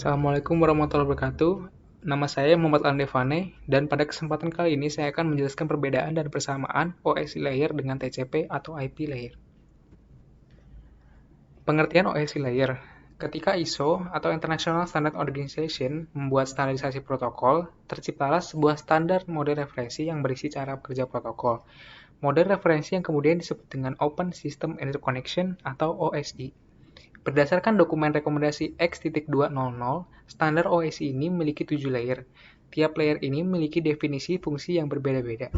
Assalamualaikum warahmatullahi wabarakatuh. Nama saya Muhammad Andevane dan pada kesempatan kali ini saya akan menjelaskan perbedaan dan persamaan OSI layer dengan TCP atau IP layer. Pengertian OSI layer. Ketika ISO atau International Standard Organization membuat standarisasi protokol, terciptalah sebuah standar model referensi yang berisi cara kerja protokol. Model referensi yang kemudian disebut dengan Open System Interconnection atau OSI. Berdasarkan dokumen rekomendasi X.200, standar OSI ini memiliki 7 layer. Tiap layer ini memiliki definisi fungsi yang berbeda-beda.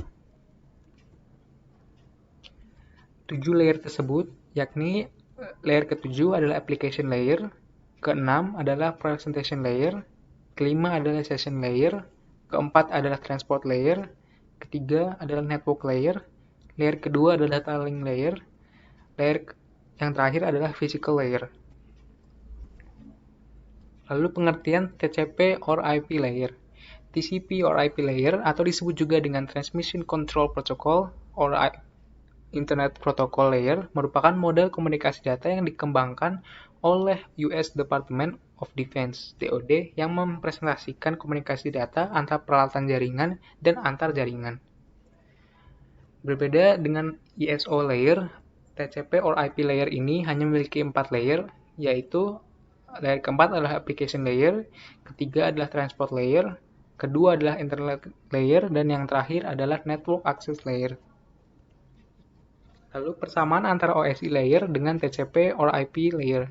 7 layer tersebut, yakni layer ke-7 adalah application layer, ke-6 adalah presentation layer, ke-5 adalah session layer, ke-4 adalah transport layer, ke-3 adalah network layer, layer kedua adalah data link layer, layer yang terakhir adalah physical layer. Lalu pengertian TCP or IP layer. TCP or IP layer atau disebut juga dengan Transmission Control Protocol or Internet Protocol Layer merupakan model komunikasi data yang dikembangkan oleh US Department of Defense (DoD) yang mempresentasikan komunikasi data antar peralatan jaringan dan antar jaringan. Berbeda dengan ISO layer, TCP or IP layer ini hanya memiliki 4 layer, yaitu layer keempat adalah application layer, ketiga adalah transport layer, kedua adalah internet layer, dan yang terakhir adalah network access layer. Lalu persamaan antara OSI layer dengan TCP or IP layer,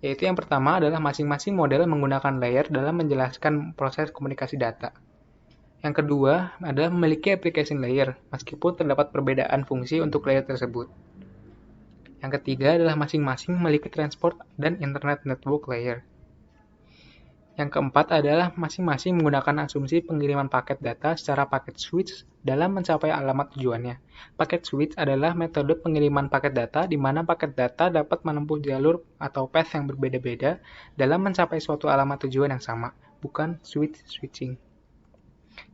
yaitu yang pertama adalah masing-masing model menggunakan layer dalam menjelaskan proses komunikasi data. Yang kedua adalah memiliki application layer, meskipun terdapat perbedaan fungsi untuk layer tersebut. Yang ketiga adalah masing-masing memiliki transport dan internet network layer. Yang keempat adalah masing-masing menggunakan asumsi pengiriman paket data secara paket switch dalam mencapai alamat tujuannya. Paket switch adalah metode pengiriman paket data di mana paket data dapat menempuh jalur atau path yang berbeda-beda dalam mencapai suatu alamat tujuan yang sama, bukan switching.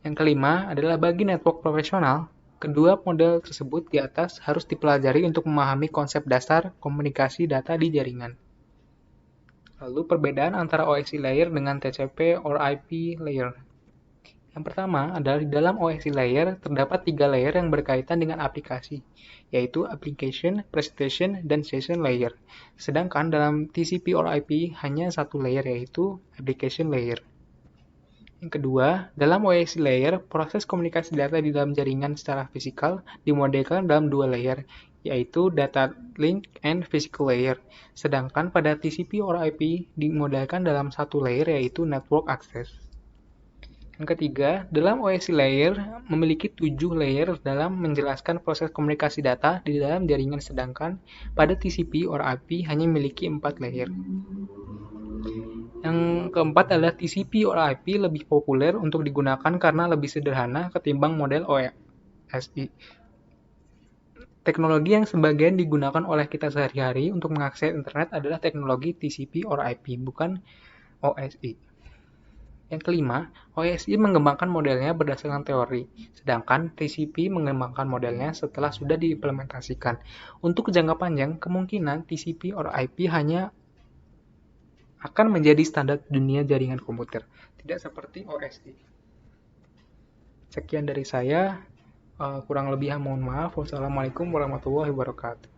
Yang kelima adalah bagi network profesional, kedua model tersebut di atas harus dipelajari untuk memahami konsep dasar komunikasi data di jaringan. Lalu perbedaan antara OSI layer dengan TCP or IP layer. Yang pertama adalah di dalam OSI layer terdapat 3 layer yang berkaitan dengan aplikasi, yaitu application, presentation, dan session layer. Sedangkan dalam TCP or IP hanya satu layer, yaitu application layer. Yang kedua, dalam OSI layer, proses komunikasi data di dalam jaringan secara fisikal dimodelkan dalam 2 layer, yaitu data link and physical layer. Sedangkan pada TCP or IP dimodelkan dalam satu layer, yaitu network access. Yang ketiga, dalam OSI layer memiliki 7 layer dalam menjelaskan proses komunikasi data di dalam jaringan, sedangkan pada TCP or IP hanya memiliki 4 layer. Yang keempat adalah TCP or IP lebih populer untuk digunakan karena lebih sederhana ketimbang model OSI. Teknologi yang sebagian digunakan oleh kita sehari-hari untuk mengakses internet adalah teknologi TCP or IP, bukan OSI. Yang kelima, OSI mengembangkan modelnya berdasarkan teori, sedangkan TCP mengembangkan modelnya setelah sudah diimplementasikan. Untuk jangka panjang, kemungkinan TCP or IP hanya akan menjadi standar dunia jaringan komputer, tidak seperti OSI. Sekian dari saya, kurang lebih mohon maaf. Wassalamualaikum warahmatullahi wabarakatuh.